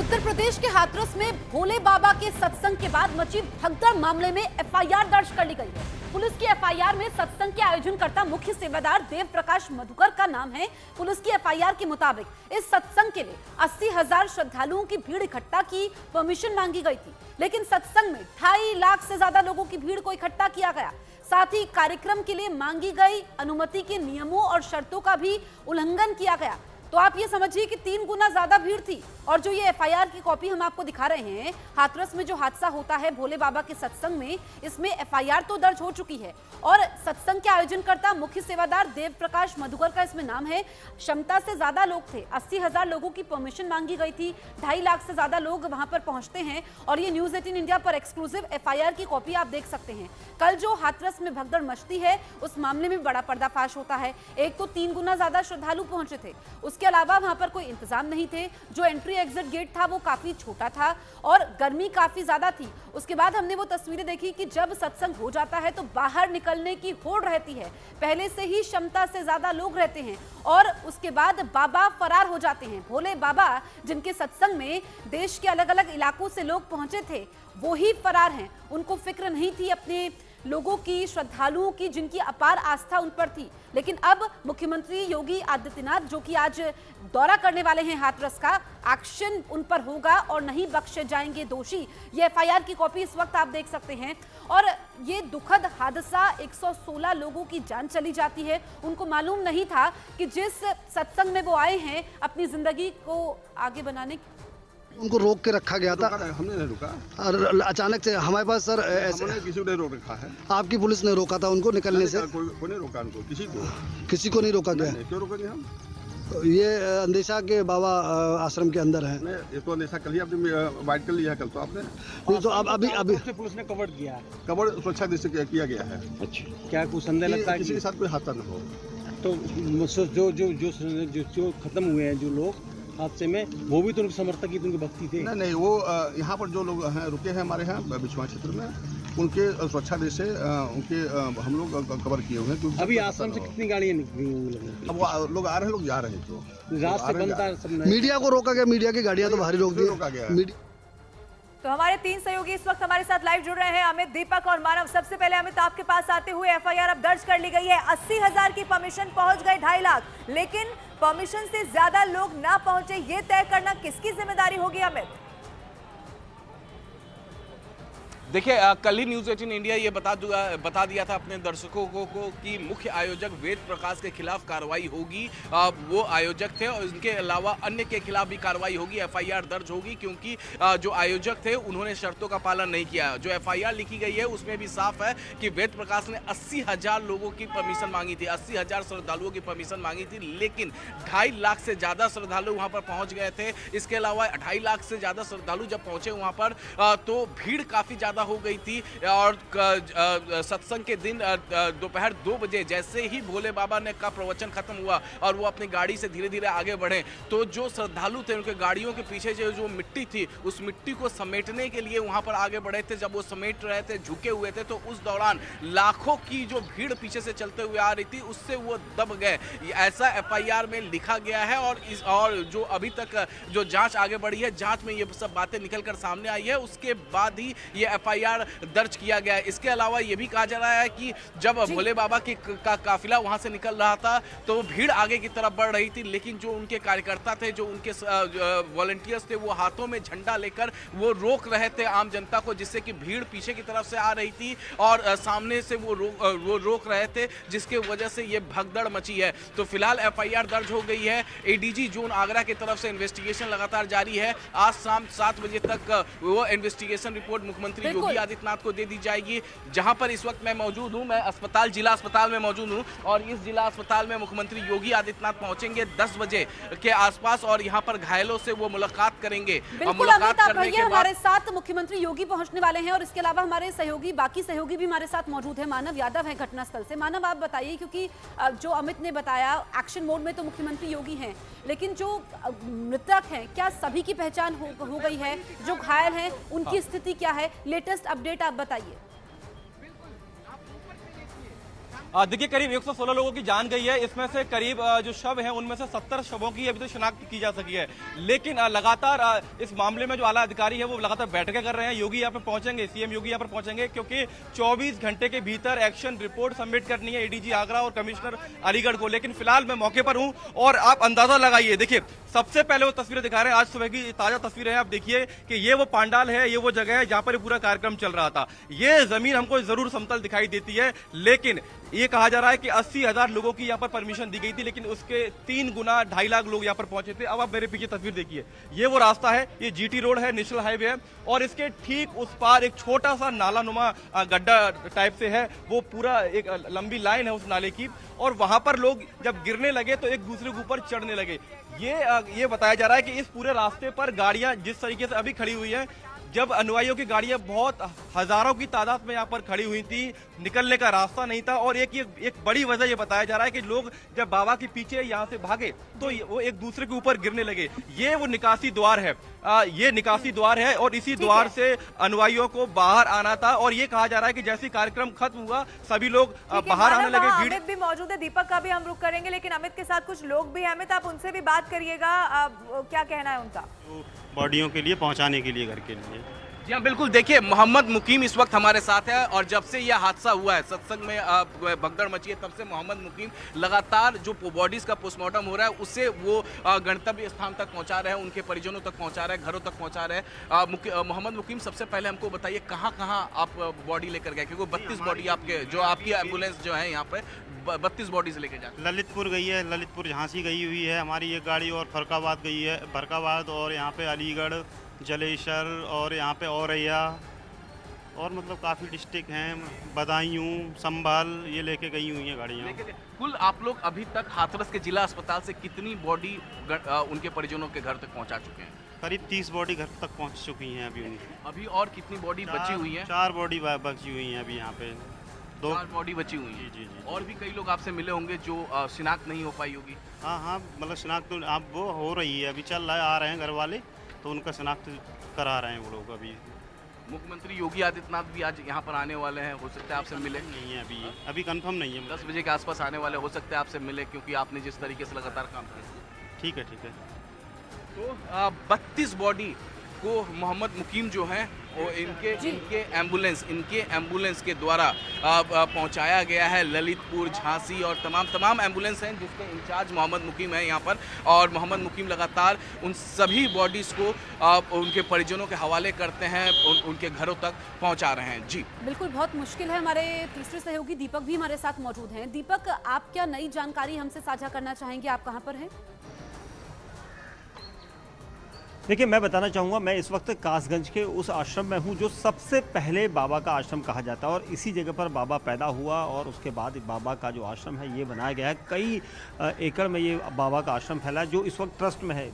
उत्तर प्रदेश के हाथरस में भोले बाबा के सत्संग के बाद मची भगदड़ मामले में एफआईआर दर्ज कर ली गई है। पुलिस की एफआईआर में सत्संग के आयोजनकर्ता मुख्य सेवादार देव प्रकाश मधुकर का नाम है। पुलिस की एफआईआर के मुताबिक इस सत्संग के लिए 80,000 श्रद्धालुओं की भीड़ इकट्ठा की परमिशन मांगी गई थी, लेकिन सत्संग में 2.5 लाख से ज्यादा लोगों की भीड़ को इकट्ठा किया गया। साथ ही कार्यक्रम के लिए मांगी गई अनुमति के नियमों और शर्तों का भी उल्लंघन किया गया। तो आप ये समझिए कि 3 गुना ज्यादा भीड़ थी। और जो ये एफआईआर की कॉपी हम आपको दिखा रहे हैं, हाथरस में जो हादसा होता है भोले बाबा के सत्संग में, इसमें एफआईआर तो दर्ज हो चुकी है और सत्संग के आयोजनकर्ता मुख्य सेवादार देव प्रकाश मधुकर का इसमें नाम है। क्षमता से ज्यादा लोग थे, 80,000 लोगों की परमिशन मांगी गई थी, 2.5 लाख से ज्यादा लोग वहां पर पहुंचते हैं। और ये न्यूज 18 इंडिया पर एक्सक्लूसिव एफआईआर की कॉपी आप देख सकते हैं। कल जो हाथरस में भगदड़ मचती है, उस मामले में बड़ा पर्दाफाश होता है। एक तो 3 गुना ज्यादा श्रद्धालु पहुंचे थे, उसके अलावा वहां पर कोई इंतजाम नहीं थे। जो एंट्री एग्जिट गेट था वो काफी छोटा था और गर्मी काफी ज्यादा थी। उसके बाद हमने वो तस्वीरें देखी कि जब सत्संग हो जाता है तो बाहर निकलने की होड़ रहती है। पहले से ही क्षमता से ज्यादा लोग रहते हैं और उसके बाद बाबा फरार हो जाते हैं। भोले बाबा जिनके सत्संग में देश के अलग अलग इलाकों से लोग पहुंचे थे, वो ही फरार हैं। उनको फिक्र नहीं थी अपने लोगों की, श्रद्धालुओं की, जिनकी अपार आस्था उन पर थी। लेकिन अब मुख्यमंत्री योगी आदित्यनाथ, जो कि आज दौरा करने वाले हैं हाथरस का, एक्शन उन पर होगा और नहीं बख्शे जाएंगे दोषी। ये एफआईआर की कॉपी इस वक्त आप देख सकते हैं। और ये दुखद हादसा, 116 लोगों की जान चली जाती है। उनको मालूम नहीं था कि जिस सत्संग में वो आए हैं अपनी जिंदगी को आगे बनाने, उनको रोक के रखा गया था। हमने नहीं रुका और अचानक से हमारे पास सर हमने किसी को नहीं रोक रखा है। आपकी पुलिस ने रोका था उनको निकलने से? कोई नहीं रोका उनको, किसी को नहीं रोका गया। क्यों रोकेंगे हम? ये अंदेशा के बाबा आश्रम के अंदर है। ये तो अंदेशा कल ही आपने वाइट कर लिया है, कल तो आपने नहीं तो अब अभी पुलिस ने कवर किया है। कवर सुरक्षा दृष्टि से किया गया है। अच्छा, क्या कुछ संदेह लगता है किसी के साथ कोई हादसा न हो? तो जो जो जो जो खत्म हुए हैं जो लोग हादसे में, वो भी तो उनके समर्थक ही, तो उनके भक्ति थे। नहीं, वो यहाँ पर जो लोग हैं रुके हैं हमारे यहाँ बिछुआ क्षेत्र में, उनके सुरक्षा दृष्टि से उनके हम लोग कवर किए हुए हैं। अभी आश्रम से कितनी गाड़ियाँ निकली? अब वो लोग आ रहे हैं, लोग जा रहे हैं। तो रात से बनता है सब। मीडिया को रोका गया, मीडिया की गाड़ियां तो बाहर ही रोक दी, रोका गया। तो हमारे 3 सहयोगी इस वक्त हमारे साथ लाइव जुड़ रहे हैं, अमित, दीपक और मानव। सबसे पहले अमित, आपके पास आते हुए एफआईआर अब दर्ज कर ली गई है। 80,000 की परमिशन, पहुंच गए 2.5 लाख, लेकिन परमिशन से ज्यादा लोग ना पहुंचे, ये तय करना किसकी जिम्मेदारी होगी अमित? देखिए, कल ही न्यूज़ 18 इंडिया ये बता दिया था अपने दर्शकों को कि मुख्य आयोजक वेद प्रकाश के खिलाफ कार्रवाई होगी। वो आयोजक थे और इनके अलावा अन्य के खिलाफ भी कार्रवाई होगी, एफआईआर दर्ज होगी, क्योंकि जो आयोजक थे उन्होंने शर्तों का पालन नहीं किया। जो एफआईआर लिखी गई है उसमें भी साफ है कि वेद प्रकाश ने 80,000 लोगों की परमिशन मांगी थी, 80,000 श्रद्धालुओं की परमिशन मांगी थी, लेकिन 2.5 लाख से ज़्यादा श्रद्धालु वहाँ पर पहुँच गए थे। इसके अलावा 2.5 लाख से ज़्यादा श्रद्धालु जब पहुँचे वहाँ पर तो भीड़ काफ़ी ज़्यादा हो गई थी। और सत्संग के दिन दोपहर 2 बजे जैसे ही भोले बाबा ने का प्रवचन खत्म हुआ और वो अपनी गाड़ी से धीरे धीरे आगे बढ़े, तो जो श्रद्धालु थे उनके गाड़ियों के पीछे जो मिट्टी थी, उस मिट्टी को समेटने के लिए वहां पर आगे बढ़े थे। जब वो समेट रहे थे, झुके हुए थे, तो उस दौरान लाखों की जो भीड़ पीछे से चलते हुए आ रही थी, उससे वो दब गए। ऐसा एफआईआर में लिखा गया है। और जो अभी तक जो जांच आगे बढ़ी है, जांच में ये सब बातें निकल कर सामने आई है, उसके बाद ही ये एफआईआर दर्ज किया गया है। इसके अलावा यह भी कहा जा रहा है कि जब भोले बाबा का काफिला वहां से निकल रहा था तो भीड़ आगे की तरफ बढ़ रही थी, लेकिन जो उनके कार्यकर्ता थे, जो उनके वॉलंटियर्स थे, वो हाथों में झंडा लेकर वो रोक रहे थे आम जनता को, जिससे कि भीड़ पीछे की तरफ से आ रही थी और सामने से वो रोक रहे थे, जिसके वजह से ये भगदड़ मची है। तो फिलहाल एफआईआर दर्ज हो गई है। एडीजी जोन आगरा की तरफ से इन्वेस्टिगेशन लगातार जारी है। आज शाम 7 बजे तक वो इन्वेस्टिगेशन रिपोर्ट मुख्यमंत्री योगी आदित्यनाथ को दे दी जाएगी। जहां पर इस वक्त मैं मौजूद हूं, मैं जिला अस्पताल में मौजूद हूं और इस जिला अस्पताल में मुख्यमंत्री योगी आदित्यनाथ पहुंचेंगे 10 बजे के आसपास और यहां पर घायलों से वो मुलाकात करेंगे। बिल्कुल अमित, आप रहिए हमारे साथ। मुख्यमंत्री योगी पहुंचने वाले हैं और इसके अलावा हमारे बाकी सहयोगी भी हमारे साथ मौजूद है। मानव यादव है घटनास्थल से। मानव, आप बताइए, क्योंकि जो अमित ने बताया, एक्शन मोड में तो मुख्यमंत्री योगी हैं, लेकिन जो मृतक हैं, क्या सभी की पहचान हो गई है? जो घायल हैं उनकी स्थिति क्या है? लेटेस्ट अपडेट आप बताइए। देखिए करीब 116 लोगों की जान गई है। इसमें से करीब जो शव हैं उनमें से 70 शवों की अभी तो शिनाख्त की जा सकी है। लेकिन लगातार इस मामले में जो आला अधिकारी है वो लगातार बैठकें कर रहे हैं। योगी यहाँ पे पहुंचेंगे, सीएम योगी यहाँ पर पहुंचेंगे, क्योंकि 24 घंटे के भीतर एक्शन रिपोर्ट सबमिट करनी है एडीजी आगरा और कमिश्नर अलीगढ़ को। लेकिन फिलहाल मैं मौके पर हूँ और आप अंदाजा लगाइए। देखिए सबसे पहले वो तस्वीरें दिखा रहे हैं, आज सुबह की ताजा तस्वीरें हैं। आप देखिए कि ये वो पांडाल है, ये वो जगह है जहां पर पूरा कार्यक्रम चल रहा था। ये जमीन हमको जरूर समतल दिखाई देती है, लेकिन ये कहा जा रहा है कि 80,000 लोगों की यहाँ पर परमिशन दी गई थी, लेकिन उसके 3 गुना 2.5 लाख लोग यहाँ पर पहुंचे थे। अब आप मेरे पीछे तस्वीर देखिए, ये वो रास्ता है, ये जीटी रोड है, नेशनल हाईवे है, और इसके ठीक उस पार एक छोटा सा नाला नुमा गड्ढा टाइप से है। वो पूरा एक लंबी लाइन है उस नाले की, और वहां पर लोग जब गिरने लगे तो एक दूसरे के ऊपर चढ़ने लगे। ये बताया जा रहा है कि इस पूरे रास्ते पर गाड़ियां जिस तरीके से अभी खड़ी हुई हैं, जब अनुयायियों की गाड़ियां बहुत हजारों की तादाद में यहाँ पर खड़ी हुई थी, निकलने का रास्ता नहीं था। और एक बड़ी वजह ये बताया जा रहा है कि लोग जब बाबा के पीछे यहाँ से भागे तो वो एक दूसरे के ऊपर गिरने लगे। ये वो निकासी द्वार है, ये निकासी द्वार है, और इसी द्वार से अनुयायियों को बाहर आना था। और ये कहा जा रहा है कि जैसे कार्यक्रम खत्म हुआ सभी लोग बाहर आने लगे। अमित भी मौजूद है, दीपक का भी हम रुख करेंगे, लेकिन अमित के साथ कुछ लोग भी हैं। अमित आप उनसे भी बात करिएगा, क्या कहना है उनका? बॉडियों के लिए पहुंचाने के लिए, घर के लिए। जी हाँ बिल्कुल। देखिए मोहम्मद मुकीम इस वक्त हमारे साथ है, और जब से यह हादसा हुआ है, सत्संग में भगदड़ मची है, तब से मोहम्मद मुकीम लगातार जो बॉडीज का पोस्टमार्टम हो रहा है उससे वो गंतव्य स्थान तक पहुंचा रहे हैं, उनके परिजनों तक पहुंचा रहे हैं, घरों तक पहुंचा रहे हैं। मोहम्मद मुकीम, सबसे पहले हमको बताइए कहाँ कहाँ आप बॉडी लेकर गए, क्योंकि 32 बॉडी आपके जो आपकी एम्बुलेंस जो है यहाँ पे 32 बॉडीज लेके जाते हैं। ललितपुर गई है, ललितपुर झांसी गई हुई है हमारी एक गाड़ी, और फरकाबाद गई है, फरकाबाद, और यहाँ पे अलीगढ़, जलेसर, और यहाँ पे औरैया, और मतलब काफ़ी डिस्ट्रिक्ट हैं, बदायूं, संभाल, ये लेके गई हुई हैं गाड़ियाँ। कुल आप लोग अभी तक हाथरस के जिला अस्पताल से कितनी बॉडी उनके परिजनों के घर तक पहुंचा चुके हैं? करीब 30 बॉडी घर तक पहुंच चुकी हैं अभी उनकी। अभी और कितनी बॉडी बची हुई है? 4 बॉडी बची हुई हैं अभी यहाँ पे, 4 बॉडी बची हुई है। जी। और भी कई लोग आपसे मिले होंगे जो शिनाख्त नहीं हो पाई होगी। हाँ, मतलब शिनाख्त तो आप वो हो रही है, अभी चल रहा है, आ रहे हैं घर वाले तो उनका शिनाख्त करा रहे हैं वो लोग। अभी मुख्यमंत्री योगी आदित्यनाथ भी आज यहाँ पर आने वाले हैं, हो सकता है आपसे मिले? नहीं है अभी कंफर्म नहीं है। 10 बजे के आसपास आने वाले, हो सकता है आपसे मिले, क्योंकि आपने जिस तरीके से लगातार काम किया। ठीक है। तो 32 बॉडी को मोहम्मद मुकीम जो हैं वो इनके एम्बुलेंस के द्वारा पहुंचाया गया है। ललितपुर, झांसी और तमाम एम्बुलेंस हैं जिसके इंचार्ज मोहम्मद मुकीम है यहाँ पर, और मोहम्मद मुकीम लगातार उन सभी बॉडीज़ को उनके परिजनों के हवाले करते हैं, उनके घरों तक पहुंचा रहे हैं। जी बिल्कुल, बहुत मुश्किल है। हमारे तीसरे सहयोगी दीपक भी हमारे साथ मौजूद हैं। दीपक, आप क्या नई जानकारी हमसे साझा करना चाहेंगे? आप कहाँ पर हैं? देखिए, मैं बताना चाहूँगा, मैं इस वक्त कासगंज के उस आश्रम में हूँ जो सबसे पहले बाबा का आश्रम कहा जाता है, और इसी जगह पर बाबा पैदा हुआ, और उसके बाद बाबा का जो आश्रम है ये बनाया गया है। कई एकड़ में ये बाबा का आश्रम फैला है, जो इस वक्त ट्रस्ट में है।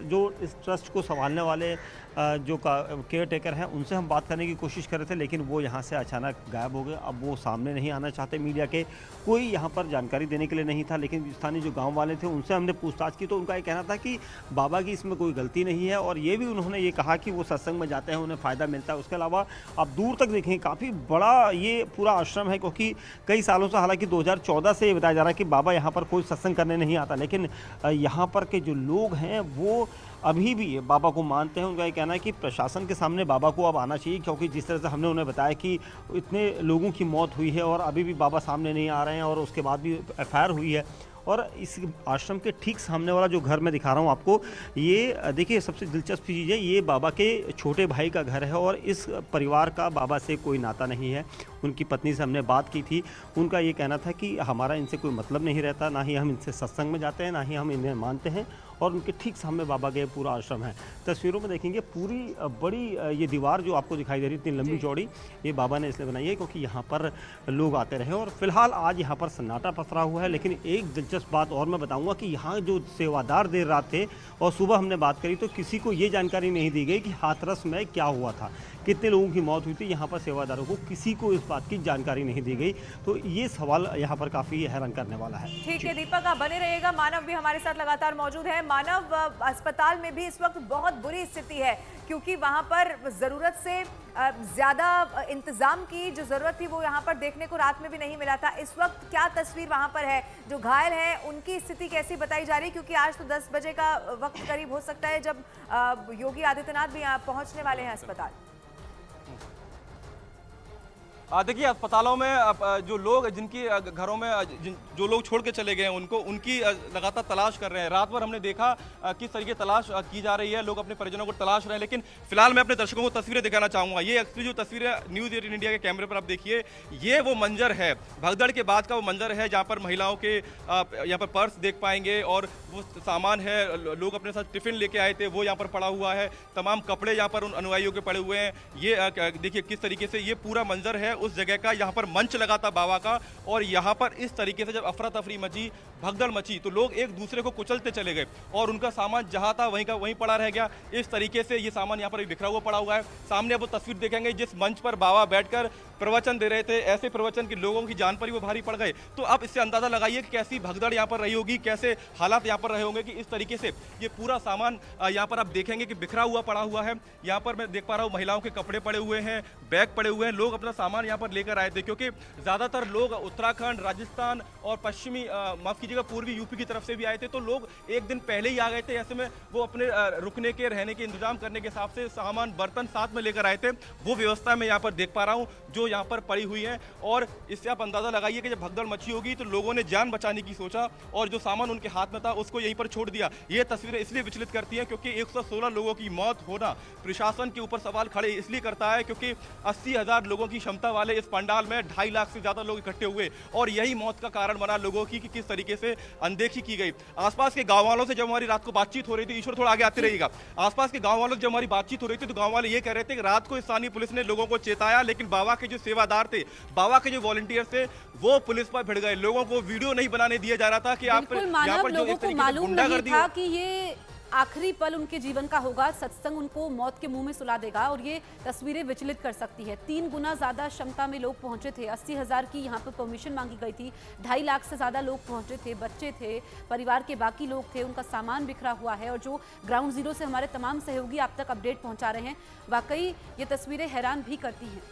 जो इस ट्रस्ट को संभालने वाले जो केयर टेकर हैं उनसे हम बात करने की कोशिश कर रहे थे, लेकिन वो यहाँ से अचानक गायब हो गए। अब वो सामने नहीं आना चाहते मीडिया के, कोई यहाँ पर जानकारी देने के लिए नहीं था। लेकिन स्थानीय जो गांव वाले थे उनसे हमने पूछताछ की तो उनका ये कहना था कि बाबा की इसमें कोई गलती नहीं है, और ये भी उन्होंने ये कहा कि वो सत्संग में जाते हैं, उन्हें फ़ायदा मिलता है। उसके अलावा आप दूर तक देखें, काफ़ी बड़ा ये पूरा आश्रम है, क्योंकि कई सालों से, हालांकि 2014 से ये बताया जा रहा है कि बाबा यहाँ पर कोई सत्संग करने नहीं आता, लेकिन यहाँ पर के जो लोग हैं वो अभी भी बाबा को मानते हैं। उनका ये कहना है कि प्रशासन के सामने बाबा को अब आना चाहिए, क्योंकि जिस तरह से हमने उन्हें बताया कि इतने लोगों की मौत हुई है और अभी भी बाबा सामने नहीं आ रहे हैं, और उसके बाद भी FIR हुई है। और इस आश्रम के ठीक सामने वाला जो घर मैं दिखा रहा हूँ आपको, ये देखिए सबसे दिलचस्प चीज़ है, ये बाबा के छोटे भाई का घर है, और इस परिवार का बाबा से कोई नाता नहीं है। उनकी पत्नी से हमने बात की थी, उनका ये कहना था कि हमारा इनसे कोई मतलब नहीं रहता, ना ही हम इनसे सत्संग में जाते हैं, ना ही हम इन्हें मानते हैं। और उनके ठीक सामने बाबा के पूरा आश्रम है। तस्वीरों में देखेंगे पूरी बड़ी ये दीवार जो आपको दिखाई दे रही है, इतनी लंबी चौड़ी, ये बाबा ने इसलिए बनाई है क्योंकि यहाँ पर लोग आते रहे। और फिलहाल आज यहाँ पर सन्नाटा पसरा हुआ है। लेकिन एक दिलचस्प बात और मैं बताऊँगा कि यहाँ जो सेवादार देर रात थे और सुबह हमने बात करी तो किसी को ये जानकारी नहीं दी गई कि हाथरस में क्या हुआ था। कितने लोगों की मौत हुई थी, यहाँ पर सेवादारों को किसी को इस बात की जानकारी नहीं दी गई। तो ये सवाल यहाँ पर काफ़ी हैरान करने वाला है। ठीक है दीपक, आप बने रहिएगा। मानव भी हमारे साथ लगातार मौजूद है। मानव, अस्पताल में भी इस वक्त बहुत बुरी स्थिति है क्योंकि वहां पर जरूरत से ज्यादा इंतजाम की जो जरूरत थी वो यहाँ पर देखने को रात में भी नहीं मिला था। इस वक्त क्या तस्वीर वहां पर है? जो घायल हैं उनकी स्थिति कैसी बताई जा रही है? क्योंकि आज तो 10 बजे का वक्त करीब हो सकता है जब योगी आदित्यनाथ भी यहाँ पहुंचने वाले हैं अस्पताल। देखिए, अस्पतालों में जो लोग जिनकी घरों में जो लोग छोड़ के चले गए हैं उनकी लगातार तलाश कर रहे हैं। रात भर हमने देखा किस तरीके तलाश की जा रही है, लोग अपने परिजनों को तलाश रहे हैं। लेकिन फिलहाल मैं अपने दर्शकों को तस्वीरें दिखाना चाहूँगा। ये एक्सक्लूसिव तस्वीरें न्यूज़ 18 इंडिया के कैमरे पर आप देखिए। ये वो मंजर है, भगदड़ के बाद का वो मंजर है जहाँ पर महिलाओं के यहाँ पर पर्स देख पाएंगे और वो सामान है, लोग अपने साथ टिफिन लेके आए थे वो यहाँ पर पड़ा हुआ है, तमाम कपड़े यहाँ पर उन अनुयायियों के पड़े हुए हैं। ये देखिए किस तरीके से ये पूरा मंजर है उस जगह का। यहाँ पर मंच लगा था बाबा का और यहाँ पर इस तरीके से जब अफरा तफरी मची, भगदड़ मची, तो लोग एक दूसरे को कुचलते चले गए और उनका सामान जहाँ था वहीं का वहीं पड़ा रह गया। इस तरीके से ये सामान यहाँ पर बिखरा हुआ पड़ा हुआ है। सामने अब वो तस्वीर देखेंगे जिस मंच पर बाबा बैठकर प्रवचन दे रहे थे, ऐसे प्रवचन के लोगों की जान पर ही वो भारी पड़ गए। तो आप इससे अंदाजा लगाइए कि कैसी भगदड़ यहाँ पर रही होगी, कैसे हालात यहाँ पर रहे होंगे कि इस तरीके से ये पूरा सामान यहाँ पर आप देखेंगे कि बिखरा हुआ पड़ा हुआ है। यहाँ पर मैं देख पा रहा हूँ महिलाओं के कपड़े पड़े हुए हैं, बैग पड़े हुए हैं, लोग अपना सामान यहाँ पर लेकर आए थे क्योंकि ज़्यादातर लोग उत्तराखंड, राजस्थान और पश्चिमी माफ़ कीजिएगा पूर्वी यूपी की तरफ से भी आए थे। तो लोग एक दिन पहले ही आ गए थे, ऐसे में वो अपने रुकने के, रहने के इंतजाम करने के हिसाब से सामान, बर्तन साथ में लेकर आए थे। वो व्यवस्था मैं यहाँ पर देख पा रहा हूँ जो यहाँ पर पड़ी हुई है। और इससे आप अंदाज़ा लगाइए कि जब भगदड़ मची होगी तो लोगों ने जान बचाने की सोचा और जो सामान उनके हाथ में था उसको यहीं पर छोड़ दिया। ये तस्वीरें इसलिए विचलित करती हैं क्योंकि 116 लोगों की मौत होना प्रशासन के ऊपर सवाल खड़े इसलिए करता है क्योंकि 80,000 लोगों की क्षमता वाले इस पंडाल में 2.5 लाख से ज़्यादा लोग इकट्ठे हुए और यही मौत का कारण बना लोगों की कि किस तरीके से अनदेखी की गई। आसपास के गाँव वालों से जब हमारी रात को बातचीत हो रही थी, ईश्वर थोड़ा आगे आते रहिएगा, आसपास के गाँव वालों से जब हमारी बातचीत हो रही थी तो गाँव वाले ये कह रहे थे कि रात को स्थानीय पुलिस ने लोगों को चेताया लेकिन बाबा के जो सेवादार थे, बाबा के जो वॉलंटियर थे वो पुलिस पर भिड़ गए। लोगों को वीडियो नहीं बनाने दिया जा रहा था कि आप यहाँ पर जो इस तरीके से गुंडागर्दी था कि ये आखिरी पल उनके जीवन का होगा, सत्संग उनको मौत के मुंह में सुला देगा और ये तस्वीरें विचलित कर सकती है। 3 गुना ज्यादा क्षमता में लोग पहुंचे थे। 80,000 की यहाँ पर परमिशन मांगी गई थी। 2.5 लाख से ज्यादा लोग पहुंचे थे, बच्चे थे, परिवार के बाकी लोग थे, उनका सामान बिखरा हुआ है। और जो ग्राउंड जीरो से हमारे तमाम सहयोगी आप तक अपडेट पहुंचा रहे हैं, वाकई ये तस्वीरें हैरान भी करती हैं।